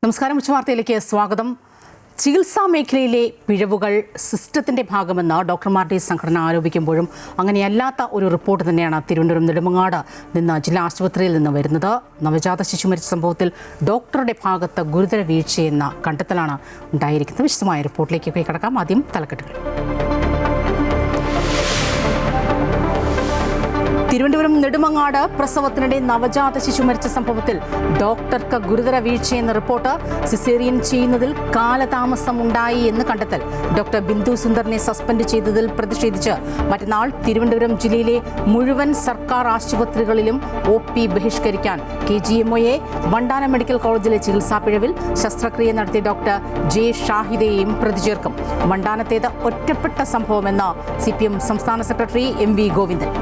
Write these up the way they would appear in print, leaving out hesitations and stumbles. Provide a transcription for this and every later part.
നമസ്കാരം. ഉച്ചവാർത്തയിലേക്ക് സ്വാഗതം. ചികിത്സാ മേഖലയിലെ പിഴവുകൾ സിസ്റ്റത്തിന്റെ ഭാഗമെന്ന് ഡോക്ടർമാരുടെ സംഘടന ആരോപിക്കുമ്പോഴും അങ്ങനെയല്ലാത്ത ഒരു റിപ്പോർട്ട് തന്നെയാണ് തിരുവനന്തപുരം നെടുമങ്ങാട് നിന്ന് ജില്ലാ ആശുപത്രിയിൽ നിന്ന് വരുന്നത്. നവജാത ശിശു മരിച്ച സംഭവത്തിൽ ഡോക്ടറുടെ ഭാഗത്ത് ഗുരുതര വീഴ്ചയെന്ന കണ്ടെത്തലാണ് ഉണ്ടായിരിക്കുന്നത്. വിശദമായ റിപ്പോർട്ടിലേക്ക് കടക്കാം. ആദ്യം തലക്കെട്ടുകൾ. തിരുവനന്തപുരം നെടുമങ്ങാട് പ്രസവത്തിനിടെ നവജാത ശിശു മരിച്ച സംഭവത്തിൽ ഡോക്ടർക്ക് ഗുരുതര വീഴ്ചയെന്ന റിപ്പോർട്ട്. സിസേറിയൻ ചെയ്യുന്നതിൽ കാലതാമസം ഉണ്ടായി എന്ന് കണ്ടെത്തൽ. ഡോക്ടർ ബിന്ദു സുന്ദറിനെ സസ്പെൻഡ് ചെയ്തതിൽ പ്രതിഷേധിച്ച് മറ്റന്നാൾ തിരുവനന്തപുരം ജില്ലയിലെ മുഴുവൻ സർക്കാർ ആശുപത്രികളിലും OP ബഹിഷ്കരിക്കാൻ KGMOയെ വണ്ടാനം മെഡിക്കൽ കോളേജിലെ ചികിത്സാ പിഴവിൽ ശസ്ത്രക്രിയ നടത്തിയ ഡോക്ടർ J. ഷാഹിദയെയും പ്രതി ചേർക്കും. വണ്ടാനത്തേത് ഒറ്റപ്പെട്ട സംഭവമെന്ന് CPM സംസ്ഥാന സെക്രട്ടറി MV ഗോവിന്ദൻ.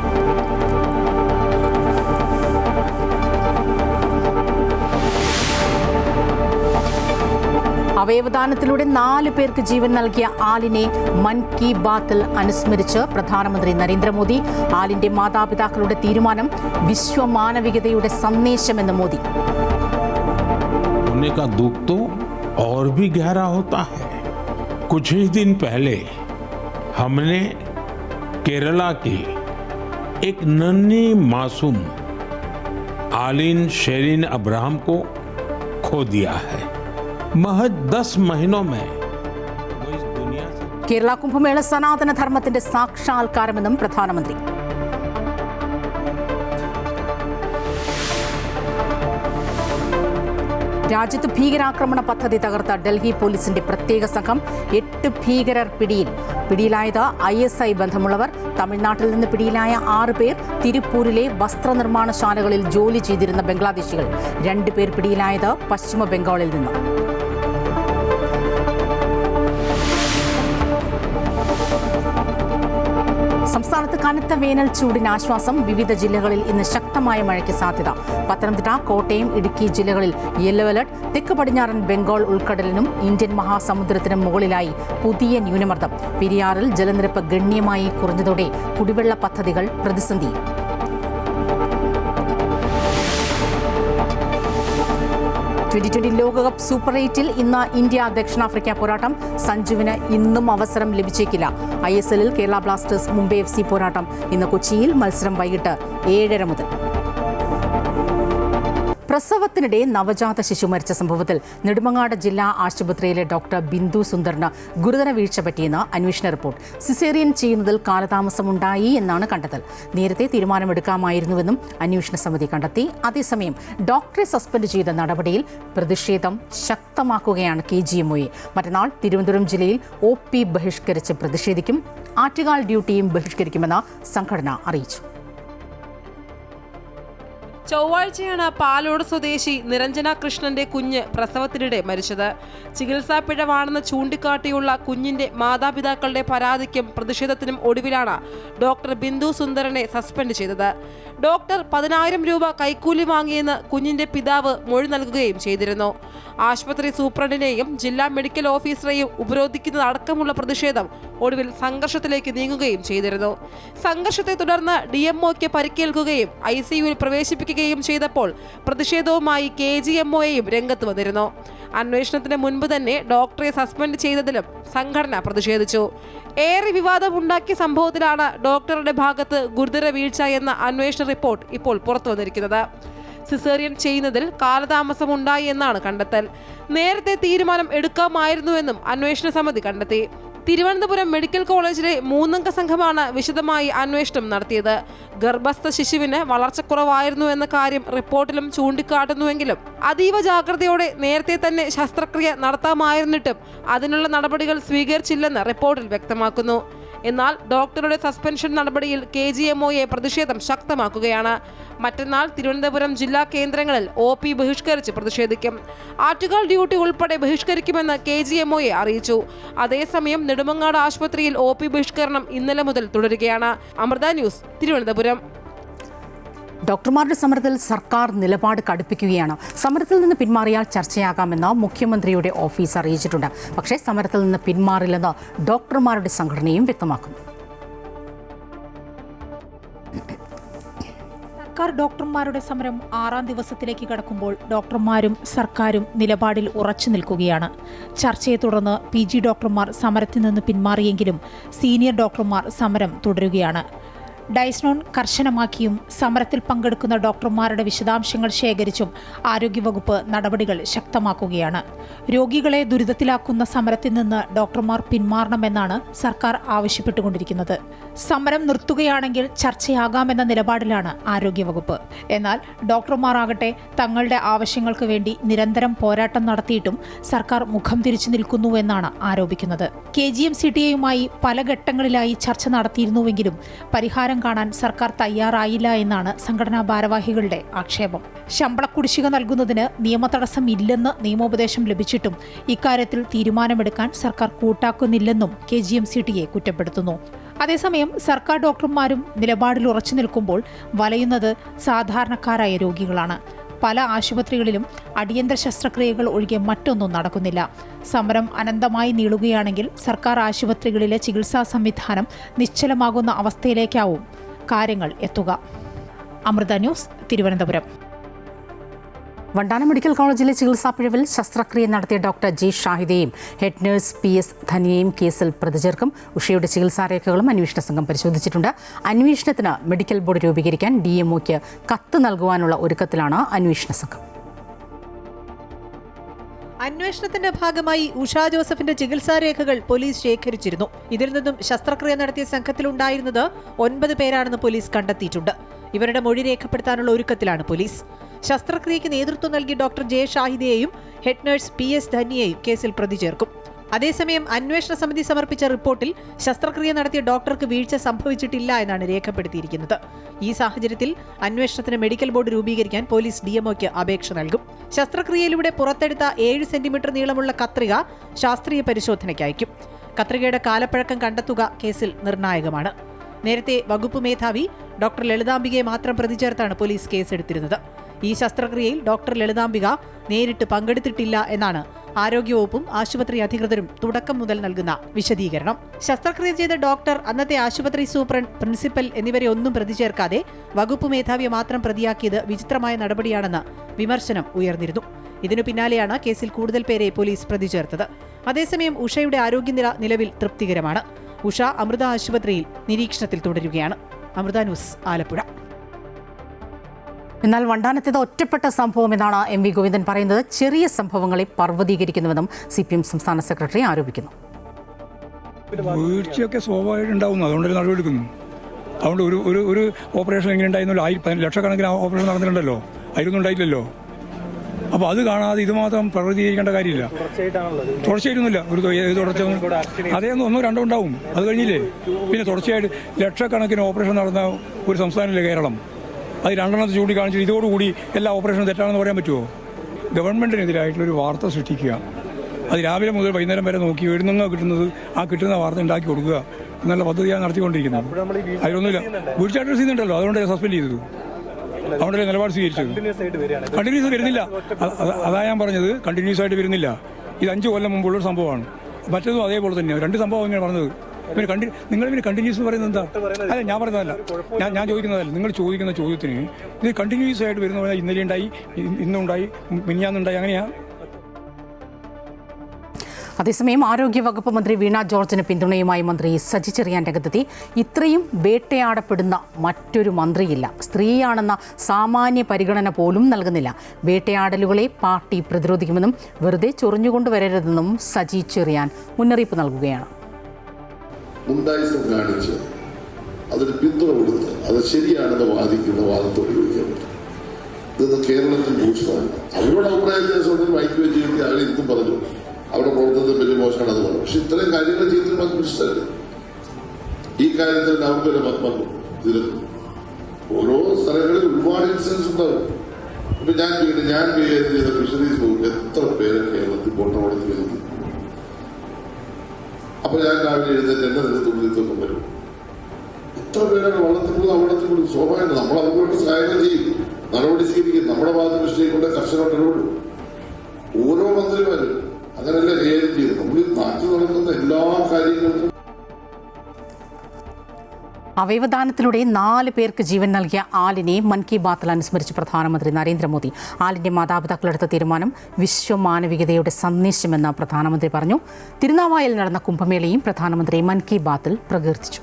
അവയവദാനത്തിലൂടെ 4 പേർക്ക് ജീവൻ നൽകിയ ആലിനെ മൻ കി ബാത്തിൽ അനുസ്മരിച്ച് പ്രധാനമന്ത്രി നരേന്ദ്രമോദി. ആലിന്റെ മാതാപിതാക്കളുടെ തീരുമാനം വിശ്വമാനവികതയുടെ സന്ദേശമെന്ന് മോദി. होने का दुख तो और भी गहरा होता है. कुछ ही दिन पहले हमने केरला की एक नन्ही मासूम आलिन शेरिन अब्राहम को खो दिया है. महज 10 महीनों में वो इस दुनिया से. കേരള കുംഭമേള സനാതന ധർമ്മത്തിന്റെ സാക്ഷാത്കാരമെന്നും പ്രധാനമന്ത്രി. രാജ്യത്ത് ഭീകരാക്രമണ പദ്ധതി തകർത്ത ഡൽഹി പോലീസിന്റെ പ്രത്യേക സംഘം. 8 ഭീകരർ പിടിയിലായത് ISI ബന്ധമുള്ളവർ. തമിഴ്നാട്ടിൽ നിന്ന് പിടിയിലായ 6 പേർ തിരുപ്പൂരിലെ വസ്ത്രനിർമ്മാണശാലകളിൽ ജോലി ചെയ്തിരുന്ന ബംഗ്ലാദേശികൾ. 2 പേർ പിടിയിലായത് പശ്ചിമ ബംഗാളിൽ നിന്ന്. സംസ്ഥാനത്ത് കനത്ത വേനൽ ചൂടിന് ആശ്വാസം. വിവിധ ജില്ലകളിൽ ഇന്ന് ശക്തമായ മഴയ്ക്ക് സാധ്യത. പത്തനംതിട്ട, കോട്ടയം, ഇടുക്കി ജില്ലകളിൽ യെല്ലോ അലർട്ട്. തെക്ക് പടിഞ്ഞാറൻ ബംഗാൾ ഉൾക്കടലിനും ഇന്ത്യൻ മഹാസമുദ്രത്തിനും മുകളിലായി പുതിയ ന്യൂനമർദ്ദം. പെരിയാറിൽ ജലനിരപ്പ് ഗണ്യമായി കുറഞ്ഞതോടെ കുടിവെള്ള പദ്ധതികൾ പ്രതിസന്ധിയിൽ. T20 ലോകകപ്പ് സൂപ്പർ 8-ൽ ഇന്ന് ഇന്ത്യ ദക്ഷിണാഫ്രിക്ക പോരാട്ടം. സഞ്ജുവിന് ഇന്നും അവസരം ലഭിച്ചേക്കില്ല. ISLൽ കേരള ബ്ലാസ്റ്റേഴ്സ് മുംബൈ FC പോരാട്ടം ഇന്ന് കൊച്ചിയിൽ. മത്സരം വൈകിട്ട് 7:30 മുതൽ. പ്രസവത്തിനിടെ നവജാത ശിശു മരിച്ച സംഭവത്തിൽ നെടുമങ്ങാട് ജില്ലാ ആശുപത്രിയിലെ ഡോക്ടർ ബിന്ദു സുന്ദറിന് ഗുരുതര വീഴ്ച പറ്റിയെന്ന് അന്വേഷണ റിപ്പോർട്ട്. സിസേറിയൻ ചെയ്യുന്നതിൽ കാലതാമസമുണ്ടായി എന്നാണ് കണ്ടെത്തൽ. നേരത്തെ തീരുമാനമെടുക്കാമായിരുന്നുവെന്നും അന്വേഷണ സമിതി കണ്ടെത്തി. അതേസമയം ഡോക്ടറെ സസ്പെൻഡ് ചെയ്ത നടപടിയിൽ പ്രതിഷേധം ശക്തമാക്കുകയാണ് KGMOയെ. മറ്റന്നാൾ തിരുവനന്തപുരം ജില്ലയിൽ OP ബഹിഷ്കരിച്ച് പ്രതിഷേധിക്കും. ആറ്റുകാൽ ഡ്യൂട്ടിയും ബഹിഷ്കരിക്കുമെന്ന് സംഘടന അറിയിച്ചു. ചൊവ്വാഴ്ചയാണ് പാലോട് സ്വദേശി നിരഞ്ജന കൃഷ്ണന്റെ കുഞ്ഞ് പ്രസവത്തിനിടെ മരിച്ചത്. ചികിത്സാ പിഴവാണെന്ന് ചൂണ്ടിക്കാട്ടിയുള്ള കുഞ്ഞിന്റെ മാതാപിതാക്കളുടെ പരാതിക്കും പ്രതിഷേധത്തിനും ഒടുവിലാണ് ഡോക്ടർ ബിന്ദു സുന്ദറിനെ സസ്പെൻഡ് ചെയ്തത്. ഡോക്ടർ 10,000 രൂപ കൈക്കൂലി വാങ്ങിയെന്ന് കുഞ്ഞിന്റെ പിതാവ് മൊഴി നൽകുകയും ചെയ്തിരുന്നു. ആശുപത്രി സൂപ്രണ്ടിനെയും ജില്ലാ മെഡിക്കൽ ഓഫീസറെയും ഉപരോധിക്കുന്നതടക്കമുള്ള പ്രതിഷേധം ഒടുവിൽ സംഘർഷത്തിലേക്ക് നീങ്ങുകയും ചെയ്തിരുന്നു. സംഘർഷത്തെ തുടർന്ന് DMOയ്ക്ക് പരിക്കേൽക്കുകയും ICUവിൽ പ്രവേശിപ്പിക്കുകയും ചെയ്തപ്പോൾ പ്രതിഷേധവുമായി KGMOയെയും രംഗത്ത് വന്നിരുന്നു. അന്വേഷണത്തിന് മുൻപ് തന്നെ ഡോക്ടറെ സസ്പെൻഡ് ചെയ്തതിലും സംഘടന പ്രതിഷേധിച്ചു. ഏറെ വിവാദമുണ്ടാക്കിയ സംഭവത്തിലാണ് ഡോക്ടറുടെ ഭാഗത്ത് ഗുരുതര വീഴ്ച എന്ന അന്വേഷണ റിപ്പോർട്ട് ഇപ്പോൾ പുറത്തു വന്നിരിക്കുന്നത്. സിസേറിയൻ ചെയ്യുന്നതിൽ കാലതാമസമുണ്ടായി എന്നാണ് കണ്ടെത്തൽ. നേരത്തെ തീരുമാനം എടുക്കാമായിരുന്നുവെന്നും അന്വേഷണ സമിതി കണ്ടെത്തി. തിരുവനന്തപുരം മെഡിക്കൽ കോളേജിലെ 3-അംഗ സംഘമാണ് വിശദമായി അന്വേഷണം നടത്തിയത്. ഗർഭസ്ഥ ശിശുവിന് വളർച്ചക്കുറവായിരുന്നു എന്ന കാര്യം റിപ്പോർട്ടിലും ചൂണ്ടിക്കാട്ടുന്നുവെങ്കിലും അതീവ ജാഗ്രതയോടെ നേരത്തെ തന്നെ ശസ്ത്രക്രിയ നടത്താമായിരുന്നിട്ടും അതിനുള്ള നടപടികൾ സ്വീകരിച്ചില്ലെന്ന് റിപ്പോർട്ടിൽ വ്യക്തമാക്കുന്നു. എന്നാൽ ഡോക്ടറുടെ സസ്പെൻഷൻ നടപടിയിൽ KGMOയെ പ്രതിഷേധം ശക്തമാക്കുകയാണ്. മറ്റന്നാൾ തിരുവനന്തപുരം ജില്ലാ കേന്ദ്രങ്ങളിൽ OP ബഹിഷ്കരിച്ച് പ്രതിഷേധിക്കും. ആറ്റുകാൽ ഡ്യൂട്ടി ഉൾപ്പെടെ ബഹിഷ്കരിക്കുമെന്ന് KGMOയെ അറിയിച്ചു. അതേസമയം നെടുമങ്ങാട് ആശുപത്രിയിൽ OP ബഹിഷ്കരണം ഇന്നലെ മുതൽ തുടരുകയാണ്. അമൃത ന്യൂസ്, തിരുവനന്തപുരം. ഡോക്ടർമാരുടെ സമരത്തിൽ സർക്കാർ നിലപാട് കടുപ്പിക്കുകയാണ്. സമരത്തിൽ നിന്ന് പിന്മാറിയാൽ ചർച്ചയാകാമെന്ന് മുഖ്യമന്ത്രിയുടെ ഓഫീസ് അറിയിച്ചിട്ടുണ്ട്. പക്ഷേ സമരത്തിൽ നിന്ന് പിന്മാറില്ലെന്ന് ഡോക്ടർമാരുടെ സംഘടനയും വ്യക്തമാക്കുന്നു. സർക്കാർ ഡോക്ടർമാരുടെ സമരം 6ാം ദിവസത്തിലേക്ക് കടക്കുമ്പോൾ ഡോക്ടർമാരും സർക്കാരും നിലപാടിൽ ഉറച്ചു നിൽക്കുകയാണ്. ചർച്ചയെ തുടർന്ന് PG ഡോക്ടർമാർ സമരത്തിൽ നിന്ന് പിന്മാറിയെങ്കിലും സീനിയർ ഡോക്ടർമാർ സമരം തുടരുകയാണ്. ഡയസ്നോൺ കർശനമാക്കിയും സമരത്തിൽ പങ്കെടുക്കുന്ന ഡോക്ടർമാരുടെ വിശദാംശങ്ങൾ ശേഖരിച്ചും ആരോഗ്യവകുപ്പ് നടപടികൾ ശക്തമാക്കുകയാണ്. രോഗികളെ ദുരിതത്തിലാക്കുന്ന സമരത്തിൽ നിന്ന് ഡോക്ടർമാർ പിന്മാറണമെന്നാണ് സർക്കാർ ആവശ്യപ്പെട്ടുകൊണ്ടിരിക്കുന്നത്. സമരം നിർത്തുകയാണെങ്കിൽ ചർച്ചയാകാമെന്ന നിലപാടിലാണ് ആരോഗ്യവകുപ്പ്. എന്നാൽ ഡോക്ടർമാരാകട്ടെ തങ്ങളുടെ ആവശ്യങ്ങൾക്ക് വേണ്ടി നിരന്തരം പോരാട്ടം നടത്തിയിട്ടും സർക്കാർ മുഖം തിരിച്ചു നിൽക്കുന്നുവെന്നാണ് ആരോപിക്കുന്നത്. KGM-CTA-യുമായി പല ഘട്ടങ്ങളിലായി ചർച്ച നടത്തിയിരുന്നുവെങ്കിലും പരിഹാരം കാണാൻ സർക്കാർ തയ്യാറായില്ല എന്നാണ് സംഘടനാ ഭാരവാഹികളുടെ ആക്ഷേപം. ശമ്പള കുടിശ്ശിക നൽകുന്നതിന് നിയമതടസ്സം ഇല്ലെന്ന് നിയമോപദേശം ലഭിച്ചിട്ടും ഇക്കാര്യത്തിൽ തീരുമാനമെടുക്കാൻ സർക്കാർ കൂട്ടാക്കുന്നില്ലെന്നും KGM-CTA കുറ്റപ്പെടുത്തുന്നു. അതേസമയം സർക്കാർ ഡോക്ടർമാരും നിലപാടിൽ ഉറച്ചു നിൽക്കുമ്പോൾ വലയുന്നത് സാധാരണക്കാരായ രോഗികളാണ്. പല ആശുപത്രികളിലും അടിയന്തര ശസ്ത്രക്രിയകൾ ഒഴികെ മറ്റൊന്നും നടക്കുന്നില്ല. സമരം അനന്തമായി നീളുകയാണെങ്കിൽ സർക്കാർ ആശുപത്രികളിലെ ചികിത്സാ സംവിധാനം നിശ്ചലമാകുന്ന അവസ്ഥയിലേക്കാവും കാര്യങ്ങൾ എത്തുക. അമൃത ന്യൂസ്, തിരുവനന്തപുരം. വണ്ടാനം മെഡിക്കൽ കോളേജിലെ ചികിത്സാ പിഴവിൽ ശസ്ത്രക്രിയ നടത്തിയ ഡോക്ടർ J. ഷാഹിദയെയും ഹെഡ് നഴ്സ് PS ധനിയെയും കേസിൽ പ്രതി ചേർക്കും. ഉഷയുടെ ചികിത്സാരേഖകളും അന്വേഷണ സംഘം പരിശോധിച്ചിട്ടുണ്ട്. അന്വേഷണത്തിന് മെഡിക്കൽ ബോർഡ് രൂപീകരിക്കാൻ DMOയ്ക്ക് കത്ത് നൽകുവാനുള്ള ഒരുക്കത്തിലാണ് അന്വേഷണ സംഘം. അന്വേഷണത്തിന്റെ ഭാഗമായി ഉഷ ജോസഫിന്റെ ചികിത്സാരേഖകൾ പോലീസ് ശേഖരിച്ചിരുന്നു. ഇതിൽ നിന്നും ശസ്ത്രക്രിയ നടത്തിയ സംഘത്തിലുണ്ടായിരുന്നത് 9 പേരാണെന്ന് പോലീസ് കണ്ടെത്തിയിട്ടുണ്ട്. ഇവരുടെ മൊഴി രേഖപ്പെടുത്താനുള്ള ഒരുക്കത്തിലാണ് പോലീസ്. ശസ്ത്രക്രിയയ്ക്ക് നേതൃത്വം നൽകിയ ഡോക്ടർ J. ഷാഹിദയെയും ഹെഡ് നഴ്സ് PS ധനിയെയും കേസിൽ പ്രതി ചേർക്കും. അതേസമയം അന്വേഷണ സമിതി സമർപ്പിച്ച റിപ്പോർട്ടിൽ ശസ്ത്രക്രിയ നടത്തിയ ഡോക്ടർക്ക് വീഴ്ച സംഭവിച്ചിട്ടില്ല എന്നാണ് രേഖപ്പെടുത്തിയിരിക്കുന്നത്. ഈ സാഹചര്യത്തിൽ അന്വേഷണത്തിന് മെഡിക്കൽ ബോർഡ് രൂപീകരിക്കാൻ പോലീസ് DMOയ്ക്ക് അപേക്ഷ നൽകും. ശസ്ത്രക്രിയയിലൂടെ പുറത്തെടുത്ത 7 സെന്റിമീറ്റർ നീളമുള്ള കത്രിക ശാസ്ത്രീയ പരിശോധനയ്ക്ക് അയക്കും. കത്രികയുടെ കാലപ്പഴക്കം കണ്ടെത്തുക കേസിൽ നിർണായകമാണ്. നേരത്തെ വകുപ്പ് മേധാവി ഡോക്ടർ ലളിതാംബികയെ മാത്രം പ്രതി ചേർത്താണ് പോലീസ് കേസെടുത്തിരുന്നത്. ഈ ശസ്ത്രക്രിയയിൽ ഡോക്ടർ ലളിതാംബിക നേരിട്ട് പങ്കെടുത്തിട്ടില്ല എന്നാണ് ആരോഗ്യവകുപ്പും ആശുപത്രി അധികൃതരും തുടക്കം മുതൽ നൽകുന്ന വിശദീകരണം. ശസ്ത്രക്രിയ ചെയ്ത ഡോക്ടർ, അന്നത്തെ ആശുപത്രി സൂപ്രണ്ട്, പ്രിൻസിപ്പൽ എന്നിവരെ ഒന്നും പ്രതി ചേർക്കാതെ വകുപ്പ് മേധാവിയെ മാത്രം പ്രതിയാക്കിയത് വിചിത്രമായ നടപടിയാണെന്ന് വിമർശനം ഉയർന്നിരുന്നു. ഇതിനു പിന്നാലെയാണ് കേസിൽ കൂടുതൽ പേരെ പോലീസ് പ്രതി ചേർത്തത്. അതേസമയം ഉഷയുടെ ആരോഗ്യനില നിലവിൽ തൃപ്തികരമാണ്. ഉഷ അമൃത ആശുപത്രിയിൽ നിരീക്ഷണത്തിൽ തുടരുകയാണ്. അമൃത ന്യൂസ്, ആലപ്പുഴ. എന്നാൽ വണ്ടാനത്തേത് ഒറ്റപ്പെട്ട സംഭവം എന്നാണ് MV ഗോവിന്ദൻ പറയുന്നത്. ചെറിയ സംഭവങ്ങളെ പർവ്വതീകരിക്കുന്നുവെന്നും CPM സംസ്ഥാന സെക്രട്ടറി ആരോപിക്കുന്നു. വീഴ്ചയൊക്കെ സ്വാഭാവികമായിട്ട് ഉണ്ടാവുന്നു, അതുകൊണ്ടൊരു നടപടിയെടുക്കുന്നു. അതുകൊണ്ട് ഒരു ഓപ്പറേഷൻ എങ്ങനെ ഉണ്ടായിരുന്നല്ലോ, ലക്ഷക്കണക്കിന് ഓപ്പറേഷൻ നടന്നിട്ടുണ്ടല്ലോ, അതിലൊന്നും ഉണ്ടായില്ലല്ലോ. അപ്പോൾ അത് കാണാതെ ഇത് മാത്രം പ്രവൃത്തിയിരിക്കേണ്ട കാര്യമില്ല. തുടർച്ചയായിട്ടൊന്നുമില്ല, ഒരു തുടർച്ച അതേ ഒന്നോ രണ്ടോ ഉണ്ടാവും, അത് കഴിഞ്ഞില്ലേ. പിന്നെ തുടർച്ചയായിട്ട് ലക്ഷക്കണക്കിന് ഓപ്പറേഷൻ നടന്ന ഒരു സംസ്ഥാനമല്ലേ കേരളം. അത് 2 ചൂണ്ടിക്കാണിച്ചു ഇതോടുകൂടി എല്ലാ ഓപ്പറേഷനും തെറ്റാണെന്ന് പറയാൻ പറ്റുമോ? ഗവൺമെൻറ്റിനെതിരായിട്ടുള്ളൊരു വാർത്ത സൃഷ്ടിക്കുക, അത് രാവിലെ മുതൽ വൈകുന്നേരം വരെ നോക്കി എഴുതുന്ന കിട്ടുന്ന വാർത്ത ഉണ്ടാക്കി കൊടുക്കുക എന്നുള്ള പദ്ധതിയാണ് നടത്തിക്കൊണ്ടിരിക്കുന്നത്. അതിലൊന്നുമില്ല, വീഴ്ച അഡ്രസ് ചെയ്യുന്നുണ്ടല്ലോ, അതുകൊണ്ട് സസ്പെൻഡ് ചെയ്തത്, അതുകൊണ്ടല്ലേ നിലപാട് സ്വീകരിച്ചത്. കണ്ടിന്യൂസ് വരുന്നില്ല, അതാ ഞാൻ പറഞ്ഞത്, കണ്ടിന്യൂസ് ആയിട്ട് വരുന്നില്ല. ഇത് 5 കൊല്ലം മുമ്പുള്ളൊരു സംഭവമാണ്. മറ്റേതും അതേപോലെ തന്നെയാണ്. 2 സംഭവം ഇങ്ങനെ പറഞ്ഞത്. നിങ്ങൾ പിന്നെ കണ്ടിന്യൂസ് പറയുന്നത് എന്താ? അല്ല, ഞാൻ പറയുന്നതല്ല, ഞാൻ ചോദിക്കുന്നതല്ല. നിങ്ങൾ ചോദിക്കുന്ന ചോദ്യത്തിന് ഇത് കണ്ടിന്യൂസ് ആയിട്ട് വരുന്ന പറഞ്ഞാൽ ഇന്നലെ ഉണ്ടായി, ഇന്നുണ്ടായി, മിനിഞ്ഞാന്നുണ്ടായി, അങ്ങനെയാണ്. അതേസമയം ആരോഗ്യവകുപ്പ് മന്ത്രി വീണ ജോർജിന് പിന്തുണയുമായി മന്ത്രി സജി ചെറിയാൻ രംഗത്തെത്തി. ഇത്രയും വേട്ടയാടപ്പെടുന്ന മറ്റൊരു മന്ത്രിയില്ല, സ്ത്രീയാണെന്ന സാമാന്യ പരിഗണന പോലും നൽകുന്നില്ല. വേട്ടയാടലുകളെ പാർട്ടി പ്രതിരോധിക്കുമെന്നും വെറുതെ ചൊറിഞ്ഞുകൊണ്ടുവരരുതെന്നും സജി ചെറിയാൻ മുന്നറിയിപ്പ് നൽകുകയാണ്. ഉണ്ടായിസം കാണിച്ച് അതിന് പിന്തുണ കൊടുത്ത് അത് ശരിയാണെന്ന് വാദിക്കുന്ന വാദത്തോട് യോജിക്കാൻ പറ്റും. ഇതൊന്നും കേരളത്തിൽ ഭൂഷണമല്ല. അവരോട് അഭിപ്രായ വ്യത്യാസം മൈക്ക് വെച്ച് കിട്ടി അവർ ഇതും പറഞ്ഞു, അവിടെ പ്രവർത്തനത്തിൽ വലിയ മോശമാണ് അത് പറഞ്ഞു. പക്ഷെ ഇത്രയും കാര്യങ്ങൾ ചെയ്തിട്ട് നമുക്ക് ഇഷ്ടമല്ല. ഈ കാര്യത്തിൽ അവർക്കൊരു മത്മം ഇതിൽ ഓരോ സ്ഥലങ്ങളിൽ ഒരുപാട് ഇൻസിഡൻസ് ഉണ്ടാവും. ഇപ്പൊ ഞാൻ കൈകാര്യം ചെയ്ത ഫിഷറീസ് വകുപ്പ് എത്ര പേരെ കേരളത്തിൽ ബോട്ടോടത്തിൽ വരുന്നു. അപ്പൊ ഞാൻ രാവിലെ എഴുന്നേറ്റ് എന്റെ നേതൃത്വം വരും. എത്ര പേരാണ് വള്ളത്തിൽ സ്വാഭാവികം. നമ്മൾ അതുകൊണ്ട് സഹായം ചെയ്യും, നടപടി സ്വീകരിക്കും, നമ്മുടെ ഭാഗത്ത് വിഷയിക്കൊണ്ട് കർശനമായിട്ട് ഇടപെടും. ഓരോ മന്ത്രിമാരും അങ്ങനെയല്ല കൈകാര്യം ചെയ്തു. നമ്മൾ നാട്ടിൽ നടക്കുന്ന എല്ലാ കാര്യങ്ങൾക്കും അവയവദാനത്തിലൂടെ 4 പേർക്ക് ജീവൻ നൽകിയ ആലിനെ മൻ കി ബാത്തിൽ അനുസ്മരിച്ച് പ്രധാനമന്ത്രി നരേന്ദ്രമോദി. ആലിന്റെ മാതാപിതാക്കളെടുത്ത തീരുമാനം വിശ്വമാനവികതയുടെ സന്ദേശമെന്ന് പ്രധാനമന്ത്രി പറഞ്ഞു. തിരുനാവായയിൽ നടന്ന കുംഭമേളയും പ്രധാനമന്ത്രി മൻ കി ബാത്തിൽ പ്രകീർത്തിച്ചു.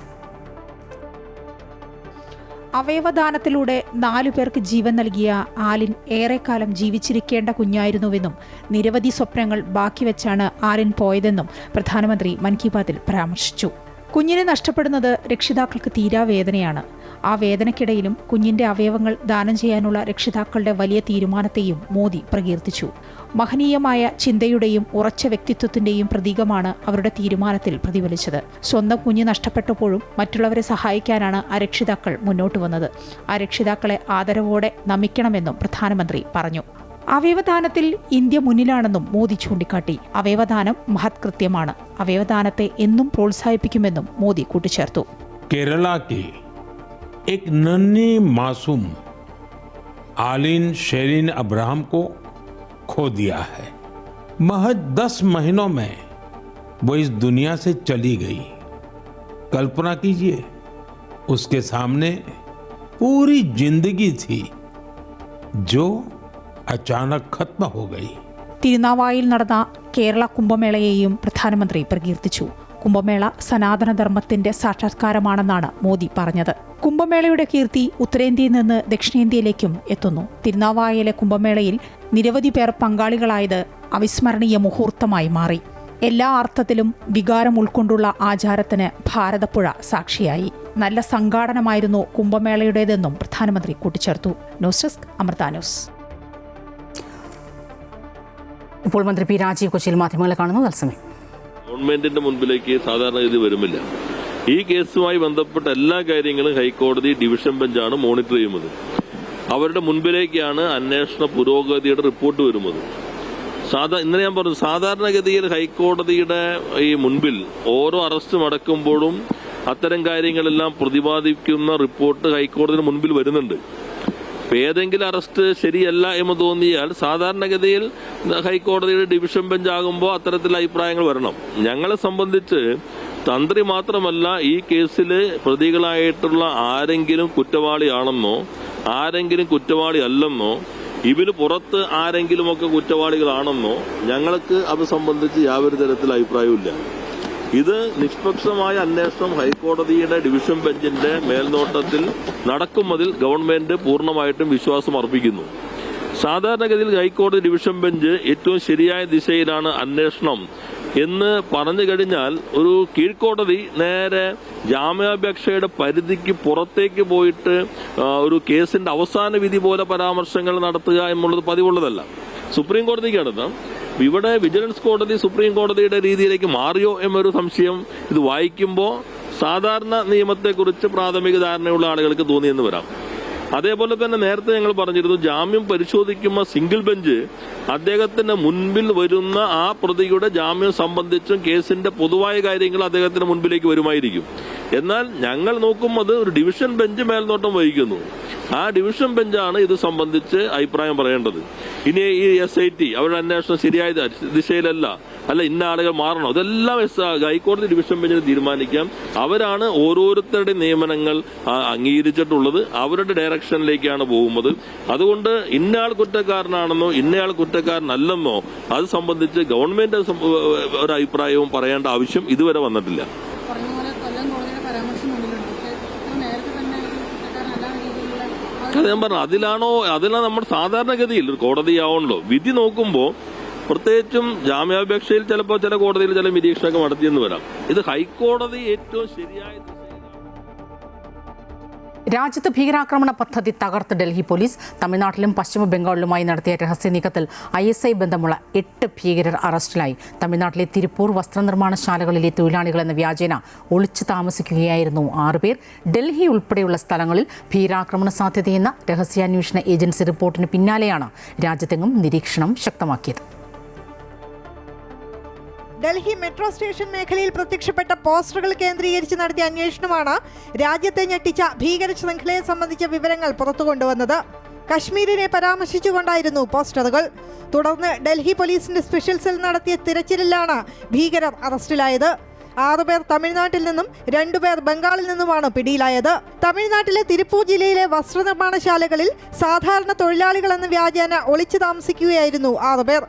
അവയവദാനത്തിലൂടെ 4 പേർക്ക് ജീവൻ നൽകിയ ആലിൻ ഏറെക്കാലം ജീവിച്ചിരിക്കേണ്ട കുഞ്ഞായിരുന്നുവെന്നും നിരവധി സ്വപ്നങ്ങൾ ബാക്കിവെച്ചാണ് ആലിൻ പോയതെന്നും പ്രധാനമന്ത്രി മൻ കി ബാത്തിൽ പരാമർശിച്ചു. കുഞ്ഞിനെ നഷ്ടപ്പെടുന്നത് രക്ഷിതാക്കൾക്ക് തീരാവേദനയാണ്. ആ വേദനയ്ക്കിടയിലും കുഞ്ഞിന്റെ അവയവങ്ങൾ ദാനം ചെയ്യാനുള്ള രക്ഷിതാക്കളുടെ വലിയ തീരുമാനത്തെയും മോദി പ്രകീർത്തിച്ചു. മഹനീയമായ ചിന്തയുടെയും ഉറച്ച വ്യക്തിത്വത്തിന്റെയും പ്രതീകമാണ് അവരുടെ തീരുമാനത്തിൽ പ്രതിഫലിച്ചത്. സ്വന്തം കുഞ്ഞ് നഷ്ടപ്പെട്ടപ്പോഴും മറ്റുള്ളവരെ സഹായിക്കാനാണ് ആ രക്ഷിതാക്കൾ മുന്നോട്ട് വന്നത്. ആ രക്ഷിതാക്കളെ ആദരവോടെ നമിക്കണമെന്നും പ്രധാനമന്ത്രി പറഞ്ഞു. അവയവദാനത്തിൽ ഇന്ത്യ മുന്നിലാണെന്നും മോദി ചൂണ്ടിക്കാട്ടി. അവയവദാനം മഹത്കൃത്യമാണ്. അവയവദാനത്തെ എന്നും പ്രോത്സാഹിപ്പിക്കുമെന്നും മോദി കൂട്ടിച്ചേർത്തു. केरला की एक नन्ही मासूम आलिन शेरिन अब्राहम को खो दिया है. महज 10 महीनों में वो इस दुनिया से चली गई. कल्पना कीजिए, उसके सामने पूरी जिंदगी थी जो अचानक खत्म हो गई. തിരുനാവായിൽ നടന്ന കേരള കുംഭമേളയെയും പ്രധാനമന്ത്രി പ്രകീർത്തിച്ചു. കുംഭമേള സനാതനധർമ്മത്തിന്റെ സാക്ഷാത്കാരമാണെന്നാണ് മോദി പറഞ്ഞത്. കുംഭമേളയുടെ കീർത്തി ഉത്തരേന്ത്യയിൽ നിന്ന് ദക്ഷിണേന്ത്യയിലേക്കും എത്തുന്നു. തിരുനാവായയിലെ കുംഭമേളയിൽ നിരവധി പേർ പങ്കാളികളായത് അവിസ്മരണീയ മുഹൂർത്തമായി മാറി. എല്ലാ അർത്ഥത്തിലും വികാരം ഉൾക്കൊണ്ടുള്ള ആചാരത്തിന് ഭാരതപ്പുഴ സാക്ഷിയായി. നല്ല സംഘാടനമായിരുന്നു കുംഭമേളയുടേതെന്നും പ്രധാനമന്ത്രി കൂട്ടിച്ചേർത്തു. News desk Amrita news. ഇപ്പോൾ മന്ത്രി പി രാജീവ് കൊച്ചിയിൽ മാധ്യമങ്ങളെ കാണുന്നു. തത്സമയം ഗവൺമെന്റിന്റെ മുൻപിലേക്ക് സാധാരണഗതി വരുമില്ല. ഈ കേസുമായി ബന്ധപ്പെട്ട എല്ലാ കാര്യങ്ങളും ഹൈക്കോടതി ഡിവിഷൻ ബെഞ്ചാണ് മോണിറ്റർ ചെയ്യുന്നത്. അവരുടെ മുൻപിലേക്കാണ് അന്വേഷണ പുരോഗതിയുടെ റിപ്പോർട്ട് വരുന്നത്. ഇന്നലെ ഞാൻ പറഞ്ഞു, സാധാരണഗതിയിൽ ഹൈക്കോടതിയുടെ ഈ മുൻപിൽ ഓരോ അറസ്റ്റ് നടക്കുമ്പോഴും അത്തരം കാര്യങ്ങളെല്ലാം പ്രതിപാദിക്കുന്ന റിപ്പോർട്ട് ഹൈക്കോടതിയുടെ മുൻപിൽ വരുന്നുണ്ട്. ഏതെങ്കിലും അറസ്റ്റ് ശരിയല്ല എന്ന് തോന്നിയാൽ സാധാരണഗതിയിൽ ഹൈക്കോടതിയുടെ ഡിവിഷൻ ബെഞ്ച് ആകുമ്പോൾ അത്തരത്തിലുള്ള അഭിപ്രായങ്ങൾ വരണം. ഞങ്ങളെ സംബന്ധിച്ച് തന്ത്രി മാത്രമല്ല, ഈ കേസിൽ പ്രതികളായിട്ടുള്ള ആരെങ്കിലും കുറ്റവാളിയാണെന്നോ ആരെങ്കിലും കുറ്റവാളി അല്ലെന്നോ ഇവന് പുറത്ത് ആരെങ്കിലുമൊക്കെ കുറ്റവാളികളാണെന്നോ ഞങ്ങൾക്ക് അത് സംബന്ധിച്ച് യാതൊരു തരത്തിലുള്ള അഭിപ്രായമില്ല. ഇത് നിഷ്പക്ഷമായ അന്വേഷണം ഹൈക്കോടതിയുടെ ഡിവിഷൻ ബെഞ്ചിന്റെ മേൽനോട്ടത്തിൽ നടക്കുന്നതിൽ ഗവൺമെന്റ് പൂർണ്ണമായിട്ടും വിശ്വാസം അർപ്പിക്കുന്നു. സാധാരണഗതിയിൽ ഹൈക്കോടതി ഡിവിഷൻ ബെഞ്ച് ഏറ്റവും ശരിയായ ദിശയിലാണ് അന്വേഷണം എന്ന് പറഞ്ഞു കഴിഞ്ഞാൽ ഒരു കീഴ്ക്കോടതി നേരെ ജാമ്യാപേക്ഷയുടെ പരിധിക്ക് പുറത്തേക്ക് പോയിട്ട് ഒരു കേസിന്റെ അവസാന വിധി പോലെ പരാമർശങ്ങൾ നടത്തുക എന്നുള്ളത് പതിവുള്ളതല്ല. സുപ്രീം കോടതിക്കാണ്. ഇവിടെ വിജിലൻസ് കോടതി സുപ്രീം കോടതിയുടെ രീതിയിലേക്ക് മാറിയോ എന്നൊരു സംശയം ഇത് വായിക്കുമ്പോൾ സാധാരണ നിയമത്തെക്കുറിച്ച് പ്രാഥമിക ധാരണയുള്ള ആളുകൾക്ക് തോന്നിയെന്ന് വരാം. അതേപോലെ തന്നെ നേരത്തെ ഞങ്ങൾ പറഞ്ഞിരുന്നു, ജാമ്യം പരിശോധിക്കുമ്പോൾ സിംഗിൾ ബെഞ്ച് അദ്ദേഹത്തിന്റെ മുൻപിൽ വരുന്ന ആ പ്രതിയുടെ ജാമ്യം സംബന്ധിച്ചും കേസിന്റെ പൊതുവായ കാര്യങ്ങൾ അദ്ദേഹത്തിന്റെ മുൻപിലേക്ക് വരുമായിരിക്കും. എന്നാൽ ഞങ്ങൾ നോക്കുമ്പോൾ ഒരു ഡിവിഷൻ ബെഞ്ച് മേൽനോട്ടം വഹിക്കുന്നു. ആ ഡിവിഷൻ ബെഞ്ചാണ് ഇത് സംബന്ധിച്ച് അഭിപ്രായം പറയേണ്ടത്. ഇനി ഈ SIT അവരുടെ അന്വേഷണം ശരിയായ ദിശയിലല്ല, അല്ല ഇന്ന ആളുകൾ മാറണോ, ഇതെല്ലാം ഹൈക്കോടതി ഡിവിഷൻ ബെഞ്ചിന് തീരുമാനിക്കാം. അവരാണ് ഓരോരുത്തരുടെ നിയമനങ്ങൾ അംഗീകരിച്ചിട്ടുള്ളത്. അവരുടെ ഡയറക്ഷനിലേക്കാണ് പോകുന്നത്. അതുകൊണ്ട് ഇന്നയാൾ കുറ്റക്കാരനാണെന്നോ ഇന്നയാൾ കുറ്റക്കാരനല്ലെന്നോ അത് സംബന്ധിച്ച് ഗവൺമെന്റ് ഒരു അഭിപ്രായവും പറയേണ്ട ആവശ്യം ഇതുവരെ വന്നിട്ടില്ല. അത് ഞാൻ പറഞ്ഞു, അതിലാണ് നമ്മൾ സാധാരണഗതിയിൽ കോടതിയാവണല്ലോ വിധി നോക്കുമ്പോൾ, പ്രത്യേകിച്ചും ജാമ്യാപേക്ഷയിൽ ചിലപ്പോൾ ചില കോടതിയിൽ ചില നിരീക്ഷണമൊക്കെ നടത്തിയെന്ന് വരാം. ഇത് ഹൈക്കോടതി ഏറ്റവും ശരിയായ രാജ്യത്ത് ഭീകരാക്രമണ പദ്ധതി തകർത്ത് ഡൽഹി പോലീസ്. തമിഴ്നാട്ടിലും പശ്ചിമ ബംഗാളിലുമായി നടത്തിയ രഹസ്യ നീക്കത്തിൽ ISI ബന്ധമുള്ള 8 ഭീകരർ അറസ്റ്റിലായി. തമിഴ്നാട്ടിലെ തിരുപ്പൂർ വസ്ത്രനിർമ്മാണശാലകളിലെ തൊഴിലാളികളെന്ന വ്യാജേന ഒളിച്ചു താമസിക്കുകയായിരുന്നു 6 പേർ. ഡൽഹി ഉൾപ്പെടെയുള്ള സ്ഥലങ്ങളിൽ ഭീകരാക്രമണ സാധ്യതയെന്ന രഹസ്യാന്വേഷണ ഏജൻസി റിപ്പോർട്ടിന് പിന്നാലെയാണ് രാജ്യത്തെങ്ങും നിരീക്ഷണം ശക്തമാക്കിയത്. ഡൽഹി മെട്രോ സ്റ്റേഷൻ മേഖലയിൽ പ്രത്യക്ഷപ്പെട്ട പോസ്റ്ററുകൾ കേന്ദ്രീകരിച്ച് നടത്തിയ അന്വേഷണമാണ് രാജ്യത്തെ ഞെട്ടിച്ച ഭീകര ശൃംഖലയെ സംബന്ധിച്ച വിവരങ്ങൾ പുറത്തുകൊണ്ടുവന്നത്. കശ്മീരിനെ പരാമർശിച്ചുകൊണ്ടായിരുന്നു പോസ്റ്ററുകൾ. തുടർന്ന് ഡൽഹി പോലീസിന്റെ സ്പെഷ്യൽ സെൽ നടത്തിയ തിരച്ചിലിലാണ് ഭീകരർ അറസ്റ്റിലായത്. 6 പേർ തമിഴ്നാട്ടിൽ നിന്നും 2 പേർ ബംഗാളിൽ നിന്നുമാണ് പിടിയിലായത്. തമിഴ്നാട്ടിലെ തിരുപ്പൂർ ജില്ലയിലെ വസ്ത്രനിർമ്മാണശാലകളിൽ സാധാരണ തൊഴിലാളികളെന്ന വ്യാജേന ഒളിച്ചു താമസിക്കുകയായിരുന്നു 6 പേർ.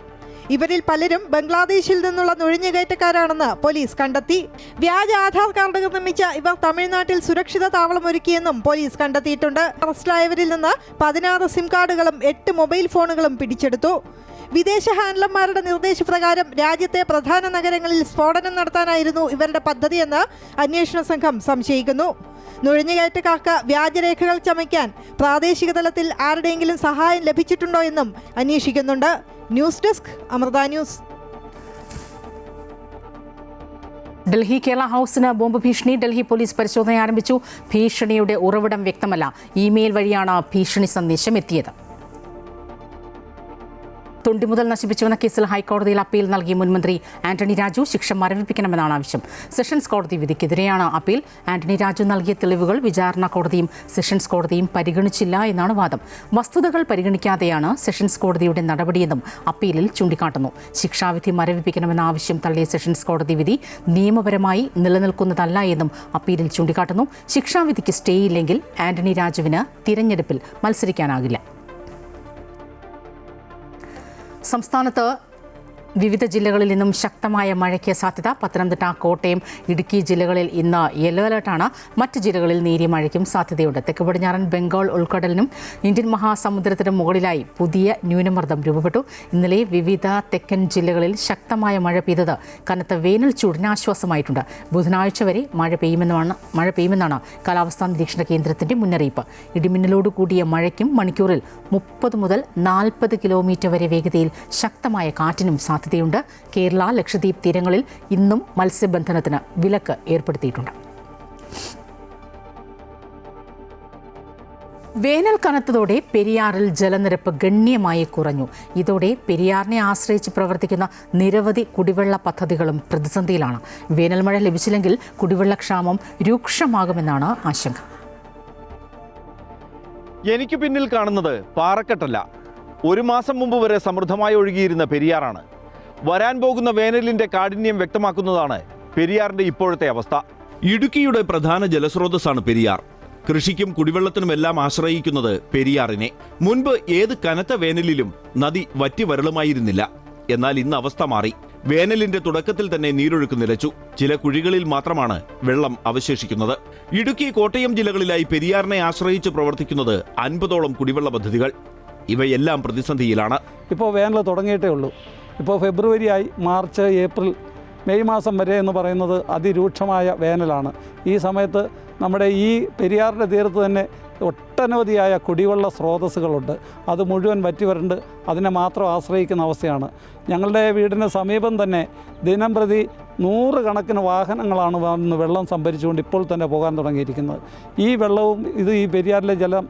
ഇവരിൽ പലരും ബംഗ്ലാദേശിൽ നിന്നുള്ള നുഴഞ്ഞുകയറ്റക്കാരാണെന്ന് പോലീസ് കണ്ടെത്തി. വ്യാജ ആധാർ കാർഡുകൾ നിർമ്മിച്ച ഇവർ തമിഴ്നാട്ടിൽ സുരക്ഷിത താവളമൊരുക്കിയെന്നും പോലീസ് കണ്ടെത്തിയിട്ടുണ്ട്. അറസ്റ്റിലായവരിൽ നിന്ന് 16 സിം കാർഡുകളും 8 മൊബൈൽ ഫോണുകളും പിടിച്ചെടുത്തു. വിദേശ ഹാൻഡ്ലർമാരുടെ നിർദ്ദേശപ്രകാരം രാജ്യത്തെ പ്രധാന നഗരങ്ങളിൽ സ്ഫോടനം നടത്താനായിരുന്നു ഇവരുടെ പദ്ധതിയെന്ന് അന്വേഷണ സംഘം സംശയിക്കുന്നു. നുഴഞ്ഞുകയറ്റക്കാർക്ക് വ്യാജരേഖകൾ ചമയ്ക്കാൻ പ്രാദേശിക തലത്തിൽ ആരുടെയെങ്കിലും സഹായം ലഭിച്ചിട്ടുണ്ടോ എന്നും അന്വേഷിക്കുന്നുണ്ട്. News desk Amrita news. Delhi Kerala ഹൗസിന് ബോംബ് ഭീഷണി. ഡൽഹി പോലീസ് പരിശോധന ആരംഭിച്ചു. ഭീഷണിയുടെ ഉറവിടം വ്യക്തമല്ല. ഇമെയിൽ വഴിയാണ് ഭീഷണി സന്ദേശം എത്തിയത്. തൊണ്ടി മുതൽ നശിപ്പിച്ചുവെന്ന കേസിൽ ഹൈക്കോടതിയിൽ അപ്പീൽ നൽകിയ മുൻമന്ത്രി ആന്റണി രാജു ശിക്ഷ മരവിപ്പിക്കണമെന്നാണ് ആവശ്യം. സെഷൻസ് കോടതി വിധിക്കെതിരെയാണ് അപ്പീൽ. ആന്റണി രാജു നൽകിയ തെളിവുകൾ വിചാരണ കോടതിയും സെഷൻസ് കോടതിയും പരിഗണിച്ചില്ല എന്നാണ് വാദം. വസ്തുതകൾ പരിഗണിക്കാതെയാണ് സെഷൻസ് കോടതിയുടെ നടപടിയെന്നും അപ്പീലിൽ ചൂണ്ടിക്കാട്ടുന്നു. ശിക്ഷാവിധി മരവിപ്പിക്കണമെന്ന ആവശ്യം തള്ളിയ സെഷൻസ് കോടതി വിധി നിയമപരമായി നിലനിൽക്കുന്നതല്ല എന്നും അപ്പീലിൽ ചൂണ്ടിക്കാട്ടുന്നു. ശിക്ഷാവിധിക്ക് സ്റ്റേ ഇല്ലെങ്കിൽ ആന്റണി രാജുവിന് തിരഞ്ഞെടുപ്പിൽ മത്സരിക്കാനാകില്ല. സംസ്ഥാനത്ത് വിവിധ ജില്ലകളിൽ നിന്നും ശക്തമായ മഴയ്ക്ക് സാധ്യത. പത്തനംതിട്ട, കോട്ടയം, ഇടുക്കി ജില്ലകളിൽ ഇന്ന് യെല്ലോ അലർട്ടാണ്. മറ്റ് ജില്ലകളിൽ നേരിയ മഴയ്ക്കും സാധ്യതയുണ്ട്. തെക്ക് പടിഞ്ഞാറൻ ബംഗാൾ ഉൾക്കടലിനും ഇന്ത്യൻ മഹാസമുദ്രത്തിനും മുകളിലായി പുതിയ ന്യൂനമർദ്ദം രൂപപ്പെട്ടു. ഇന്നലെ വിവിധ തെക്കൻ ജില്ലകളിൽ ശക്തമായ മഴ പെയ്തത് കനത്ത വേനൽ ചൂടിന് ആശ്വാസമായിട്ടുണ്ട്. ബുധനാഴ്ച വരെ മഴ പെയ്യുമെന്നാണ് കാലാവസ്ഥാ നിരീക്ഷണ കേന്ദ്രത്തിന്റെ മുന്നറിയിപ്പ്. ഇടിമിന്നലോട് കൂടിയ മഴയ്ക്കും മണിക്കൂറിൽ 30 മുതൽ 40 കിലോമീറ്റർ വരെ വേഗതയിൽ ശക്തമായ കാറ്റിനും സാധ്യതയുണ്ട്. കേരള, ലക്ഷദ്വീപ് തീരങ്ങളിൽ ഇന്നും മത്സ്യബന്ധനത്തിന് വിലക്ക് ഏർപ്പെടുത്തിയിട്ടുണ്ട്. വേനൽ കനത്തതോടെ പെരിയാറിൽ ജലനിരപ്പ് ഗണ്യമായി കുറഞ്ഞു. ഇതോടെ പെരിയാറിനെ ആശ്രയിച്ച് പ്രവർത്തിക്കുന്ന നിരവധി കുടിവെള്ള പദ്ധതികളും പ്രതിസന്ധിയിലാണ്. വേനൽ മഴ ലഭിച്ചില്ലെങ്കിൽ കുടിവെള്ളക്ഷാമം രൂക്ഷമാകുമെന്നാണ് ആശങ്ക. എനിക്ക് പിന്നിൽ കാണുന്നത് പാറക്കെട്ടല്ല, 1 മാസം മുമ്പ് വരെ സമൃദ്ധമായി ഒഴുകിയിരുന്ന പെരിയാറാണ്. വരാൻ പോകുന്ന വേനലിന്റെ കാഠിന്യം വ്യക്തമാക്കുന്നതാണ് പെരിയാറിന്റെ ഇപ്പോഴത്തെ അവസ്ഥ. ഇടുക്കിയുടെ പ്രധാന ജലസ്രോതസ്സാണ് പെരിയാർ. കൃഷിക്കും കുടിവെള്ളത്തിനുമെല്ലാം ആശ്രയിക്കുന്നത് പെരിയാറിനെ. മുൻപ് ഏത് കനത്ത വേനലിലും നദി വറ്റി വരളുമായിരുന്നില്ല. എന്നാൽ ഇന്ന് അവസ്ഥ മാറി. വേനലിന്റെ തുടക്കത്തിൽ തന്നെ നീരൊഴുക്ക് നിലച്ചു. ചില കുഴികളിൽ മാത്രമാണ് വെള്ളം അവശേഷിക്കുന്നത്. ഇടുക്കി, കോട്ടയം ജില്ലകളിലായി പെരിയാറിനെ ആശ്രയിച്ച് പ്രവർത്തിക്കുന്നത് 50ഓളം കുടിവെള്ള പദ്ധതികൾ. ഇവയെല്ലാം പ്രതിസന്ധിയിലാണ്. ഇപ്പോൾ വേനൽ തുടങ്ങിയിട്ടേ ഉള്ളൂ. ഇപ്പോൾ ഫെബ്രുവരി ആയി, മാർച്ച്, ഏപ്രിൽ, മെയ് മാസം വരെ എന്ന് പറയുന്നത് അതിരൂക്ഷമായ വേനലാണ്. ഈ സമയത്ത് നമ്മുടെ ഈ പെരിയാറിൻ്റെ തീരത്ത് തന്നെ ഒട്ടനവധിയായ കുടിവെള്ള സ്രോതസ്സുകളുണ്ട്. അത് മുഴുവൻ വറ്റി വരണ്ട് അതിനെ മാത്രം ആശ്രയിക്കുന്ന അവസ്ഥയാണ്. ഞങ്ങളുടെ വീടിന് സമീപം തന്നെ ദിനം പ്രതി 100 കണക്കിന് വാഹനങ്ങളാണ് വന്ന് വെള്ളം സംഭരിച്ചുകൊണ്ട് ഇപ്പോൾ തന്നെ പോകാൻ തുടങ്ങിയിരിക്കുന്നത്. ഈ വെള്ളവും ഈ പെരിയാറിലെ ജലം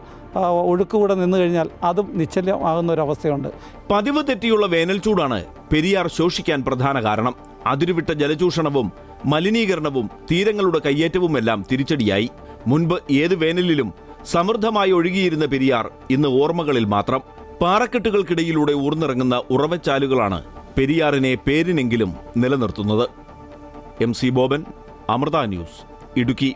ഒഴുക്കുകൂടെ നിന്നു കഴിഞ്ഞാൽ അതും നിശ്ചലമാകുന്ന ഒരവസ്ഥയുണ്ട്. പതിവ് തെറ്റിയുള്ള വേനൽ ചൂടാണ് പെരിയാർ ശോഷിക്കാൻ പ്രധാന കാരണം. അതിരുവിട്ട ജലചൂഷണവും മലിനീകരണവും തീരങ്ങളുടെ കയ്യേറ്റവുമെല്ലാം തിരിച്ചടിയായി. മുൻപ് ഏത് വേനലിലും സമൃദ്ധമായി ഒഴുകിയിരുന്ന പെരിയാർ ഇന്ന് ഓർമ്മകളിൽ മാത്രം. പാറക്കെട്ടുകൾക്കിടയിലൂടെ ഊർന്നിറങ്ങുന്ന ഉറവച്ചാലുകളാണ് പെരിയാറിനെ പേരിനെങ്കിലും നിലനിർത്തുന്നത്. MC Boban, Amrita news, Idukki.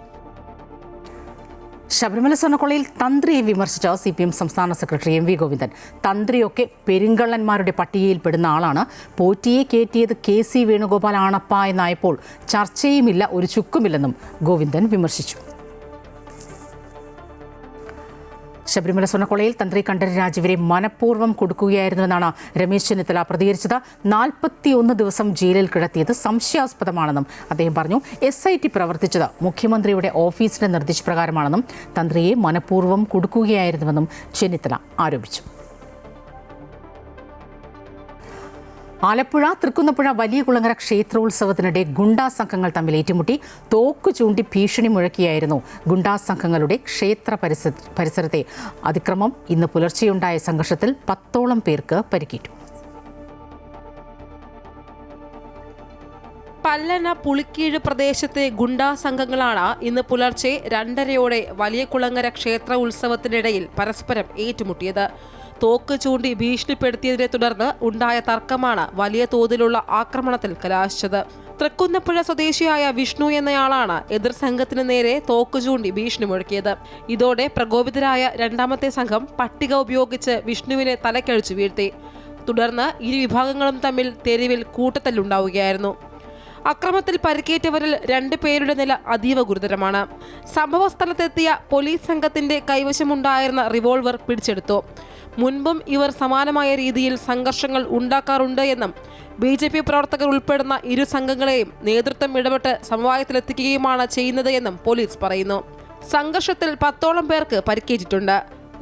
ശബരിമല സ്വർണ്ണക്കൊള്ളയിൽ തന്ത്രിയെ വിമർശിച്ച CPM സംസ്ഥാന സെക്രട്ടറി MV ഗോവിന്ദൻ. തന്ത്രിയൊക്കെ പെരുങ്കള്ളന്മാരുടെ പട്ടികയിൽപ്പെടുന്ന ആളാണ്. പോറ്റിയെ കയറ്റിയത് KC വേണുഗോപാൽ ആണപ്പ എന്നായപ്പോൾ ചർച്ചയുമില്ല, ഒരു ചുക്കുമില്ലെന്നും ഗോവിന്ദൻ വിമർശിച്ചു. ശബരിമല സ്വർണ്ണക്കൊള്ളയിൽ തന്ത്രി കണ്ഠരര് രാജീവരെ മനഃപൂർവ്വം കൊടുക്കുകയായിരുന്നുവെന്നാണ് രമേശ് ചെന്നിത്തല പ്രതികരിച്ചത്. 41 ദിവസം ജയിലിൽ കിടത്തിയത് സംശയാസ്പദമാണെന്നും അദ്ദേഹം പറഞ്ഞു. SIT പ്രവർത്തിച്ചത് മുഖ്യമന്ത്രിയുടെ ഓഫീസിന്റെ നിർദ്ദേശപ്രകാരമാണെന്നും തന്ത്രിയെ മനഃപൂർവ്വം കൊടുക്കുകയായിരുന്നുവെന്നും ചെന്നിത്തല ആരോപിച്ചു. ആലപ്പുഴ തൃക്കുന്നപ്പുഴ വലിയ കുളങ്ങര ക്ഷേത്രോത്സവത്തിനിടെ ഗുണ്ടാ സംഘങ്ങൾ തമ്മിൽ ഏറ്റുമുട്ടി. തോക്ക് ചൂണ്ടി ഭീഷണി മുഴക്കിയായിരുന്നു ഗുണ്ടാ സംഘങ്ങളുടെ ക്ഷേത്ര പരിസരത്തെ അതിക്രമം. ഇന്ന് പുലർച്ചെയുണ്ടായ സംഘർഷത്തിൽ 10ഓളം പേർക്ക് പരിക്കേറ്റു. പല്ലന പുളിക്കീഴ് പ്രദേശത്തെ ഗുണ്ടാ സംഘങ്ങളാണ് ഇന്ന് പുലർച്ചെ 2:30 വലിയ കുളങ്ങര ക്ഷേത്ര ഉത്സവത്തിനിടയിൽ പരസ്പരം ഏറ്റുമുട്ടിയത്. തോക്ക് ചൂണ്ടി ഭീഷണിപ്പെടുത്തിയതിനെ തുടർന്ന് ഉണ്ടായ തർക്കമാണ് വലിയ തോതിലുള്ള ആക്രമണത്തിൽ കലാശിച്ചത്. തൃക്കുന്നപ്പുഴ സ്വദേശിയായ വിഷ്ണു എന്നയാളാണ് എതിർ സംഘത്തിന് നേരെ തോക്ക് ചൂണ്ടി ഭീഷണി മുഴക്കിയത്. ഇതോടെ പ്രകോപിതരായ രണ്ടാമത്തെ സംഘം പട്ടിക ഉപയോഗിച്ച് വിഷ്ണുവിനെ തലക്കഴിച്ചു വീഴ്ത്തി. തുടർന്ന് ഇരു വിഭാഗങ്ങളും തമ്മിൽ തെരുവിൽ കൂട്ടത്തല്ലുണ്ടാവുകയായിരുന്നു. അക്രമത്തിൽ പരിക്കേറ്റവരിൽ 2 പേരുടെ നില അതീവ ഗുരുതരമാണ്. സംഭവ സ്ഥലത്തെത്തിയ പോലീസ് സംഘത്തിന്റെ കൈവശമുണ്ടായിരുന്ന റിവോൾവർ പിടിച്ചെടുത്തു. മുൻപും ഇവർ സമാനമായ രീതിയിൽ സംഘർഷങ്ങൾ ഉണ്ടാക്കാറുണ്ട് എന്നും BJP പ്രവർത്തകർ ഉൾപ്പെടുന്ന ഇരു സംഘങ്ങളെയും നേതൃത്വം ഇടപെട്ട് സമവായത്തിലെത്തിക്കുകയുമാണ് ചെയ്യുന്നത് എന്നും പോലീസ് പറയുന്നു. സംഘർഷത്തിൽ 10ഓളം പേർക്ക് പരിക്കേറ്റിട്ടുണ്ട്.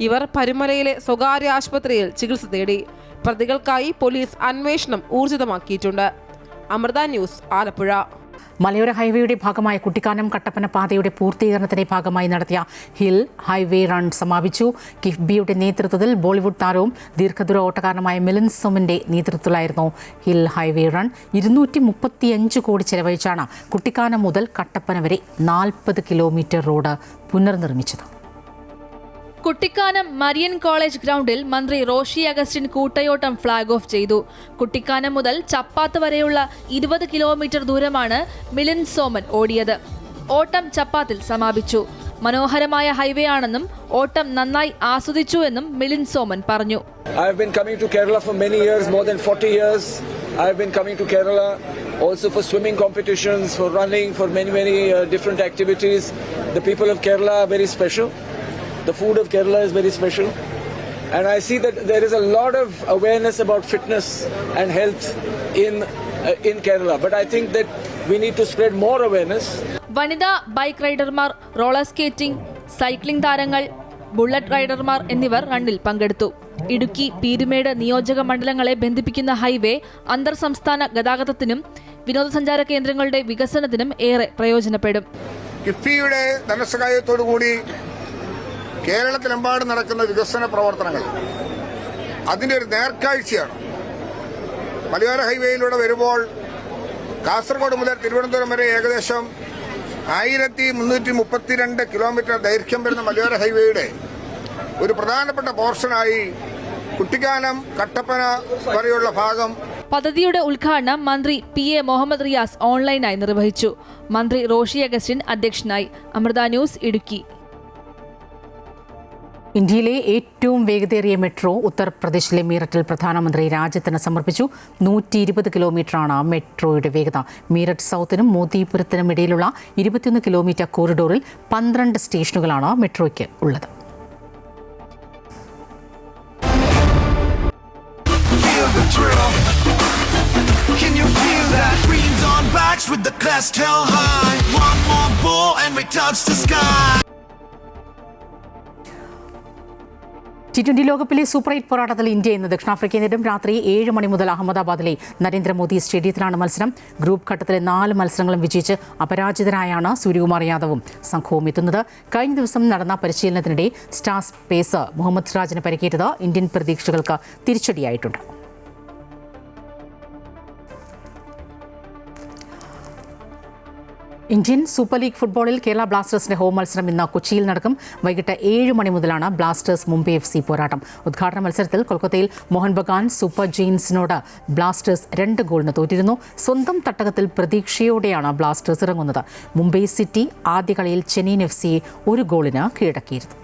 ഇവർ പരുമലയിലെ സ്വകാര്യ ആശുപത്രിയിൽ ചികിത്സ തേടി. പ്രതികൾക്കായി പോലീസ് അന്വേഷണം ഊർജിതമാക്കിയിട്ടുണ്ട്. അമൃത ന്യൂസ്, ആലപ്പുഴ. മലയോര ഹൈവേയുടെ ഭാഗമായ കുട്ടിക്കാനം കട്ടപ്പന പാതയുടെ പൂർത്തീകരണത്തിന്റെ ഭാഗമായി നടത്തിയ ഹിൽ ഹൈവേ റൺ സമാപിച്ചു. കിഫ്ബിയുടെ നേതൃത്വത്തിൽ ബോളിവുഡ് താരവും ദീർഘദൂര ഓട്ടക്കാരനുമായ മിലിന്ദ് സോമന്റെ നേതൃത്വത്തിലായിരുന്നു ഹിൽ ഹൈവേ റൺ. 235 കോടി ചെലവഴിച്ചാണ് കുട്ടിക്കാനം മുതൽ കട്ടപ്പന വരെ 40 കിലോമീറ്റർ റോഡ് പുനർനിർമ്മിച്ചത്. കുട്ടിക്കാനം മരിയൻ കോളേജ് ഗ്രൗണ്ടിൽ മന്ത്രി റോഷി അഗസ്റ്റിൻ കൂട്ടയോട്ടം ഫ്ളാഗ് ഓഫ് ചെയ്തു. കുട്ടിക്കാനം മുതൽ ചപ്പാത്ത് വരെയുള്ള 20 കിലോമീറ്റർ ദൂരമാണ് മിലിന്ദ് സോമൻ ഓടിയത്. ഓട്ടം ചപ്പാത്തിൽ സമാപിച്ചു. മനോഹരമായ ഹൈവേ ആണെന്നും ഓട്ടം നന്നായി ആസ്വദിച്ചു എന്നും മിലിന്ദ് സോമൻ പറഞ്ഞു. I have been coming to Kerala for many years, more than 40 years. I have been coming to Kerala also for swimming competitions, for running, for many different activities. The people of Kerala are very special. The food of Kerala is very special, and I see that there is a lot of awareness about fitness and health in Kerala, but I think that we need to spread more awareness. വനിതാ bike റൈഡർമാർ, roller skating, cycling താരങ്ങൾ, bullet റൈഡർമാർ എന്നിവർ റണ്ണിൽ പങ്കെടുത്തു. ഇടുക്കി, പീരുമേട് നിയോജക മണ്ഡലങ്ങളെ ബന്ധിപ്പിക്കുന്ന highway അന്തർ സംസ്ഥാന ഗതാഗതത്തിനും വിനോദസഞ്ചാര കേന്ദ്രങ്ങളുടെ വികസനത്തിനും ഏറെ പ്രയോജനപ്പെടും. കിഫ്ബിയുടെ ധനസഹായത്തോടുകൂടി കേരളത്തിലെമ്പാടും നടക്കുന്ന വികസന പ്രവർത്തനങ്ങൾ അതിൻ്റെ ഒരു നേർക്കാഴ്ചയാണ്. മലയോര ഹൈവേയിലൂടെ വരുമ്പോൾ കാസർഗോഡ് മുതൽ തിരുവനന്തപുരം വരെ ഏകദേശം 1332 കിലോമീറ്റർ ദൈർഘ്യം വരുന്ന മലയോര ഹൈവേയുടെ ഒരു പ്രധാനപ്പെട്ട പോർഷനായി കുട്ടിക്കാനം കട്ടപ്പന വരെയുള്ള ഭാഗം. പദ്ധതിയുടെ ഉദ്ഘാടനം മന്ത്രി PA മുഹമ്മദ് റിയാസ് ഓൺലൈനായി നിർവഹിച്ചു. മന്ത്രി റോഷി അഗസ്റ്റിൻ അധ്യക്ഷനായി. അമൃത ന്യൂസ്, ഇടുക്കി. ഇന്ത്യയിലെ ഏറ്റവും വേഗതയേറിയ മെട്രോ ഉത്തർപ്രദേശിലെ മീററ്റിൽ പ്രധാനമന്ത്രി രാജ്യത്തിന് സമർപ്പിച്ചു. 120 കിലോമീറ്ററാണ് മെട്രോയുടെ വേഗത. മീററ്റ് സൗത്തിനും മോദിപുരത്തിനും ഇടയിലുള്ള 21 കിലോമീറ്റർ കോറിഡോറിൽ 12 സ്റ്റേഷനുകളാണ് മെട്രോയ്ക്ക് ഉള്ളത്. T20 ലോകകപ്പിലെ സൂപ്പർ 8 പോരാട്ടത്തിൽ ഇന്ത്യ ഇന്ന് ദക്ഷിണാഫ്രിക്കയെ നേരിടും. രാത്രി 7 മണി മുതൽ അഹമ്മദാബാദിലെ നരേന്ദ്രമോദി സ്റ്റേഡിയത്തിലാണ് മത്സരം. ഗ്രൂപ്പ് ഘട്ടത്തിലെ 4 മത്സരങ്ങളും വിജയിച്ച് അപരാജിതരായാണ് സൂര്യകുമാർ യാദവും സംഘവും എത്തുന്നത്. കഴിഞ്ഞ ദിവസം നടന്ന പരിശീലനത്തിനിടെ സ്റ്റാർ പേസർ മുഹമ്മദ് സിറാജിന് പരിക്കേറ്റത് ഇന്ത്യൻ പ്രതീക്ഷകൾക്ക് തിരിച്ചടിയായിട്ടുണ്ട്. ഇന്ത്യൻ സൂപ്പർ ലീഗ് ഫുട്ബോളിൽ കേരള ബ്ലാസ്റ്റേഴ്സിന്റെ ഹോം മത്സരം ഇന്ന് കൊച്ചിയിൽ നടക്കും. വൈകിട്ട് 7 മണി മുതലാണ് ബ്ലാസ്റ്റേഴ്സ് മുംബൈ FC പോരാട്ടം. ഉദ്ഘാടന മത്സരത്തിൽ കൊൽക്കത്തയിൽ മോഹൻ ബഗാൻ സൂപ്പർ ജെയിൻസിനോട് ബ്ലാസ്റ്റേഴ്സ് 2 ഗോളിന് തോറ്റിരുന്നു. സ്വന്തം തട്ടകത്തിൽ പ്രതീക്ഷയോടെയാണ് ബ്ലാസ്റ്റേഴ്സ് ഇറങ്ങുന്നത്. മുംബൈ സിറ്റി ആദ്യ കളിയിൽ ചെന്നൈയിൻ FCയെ 1 ഗോളിന് കീഴടക്കിയിരുന്നു.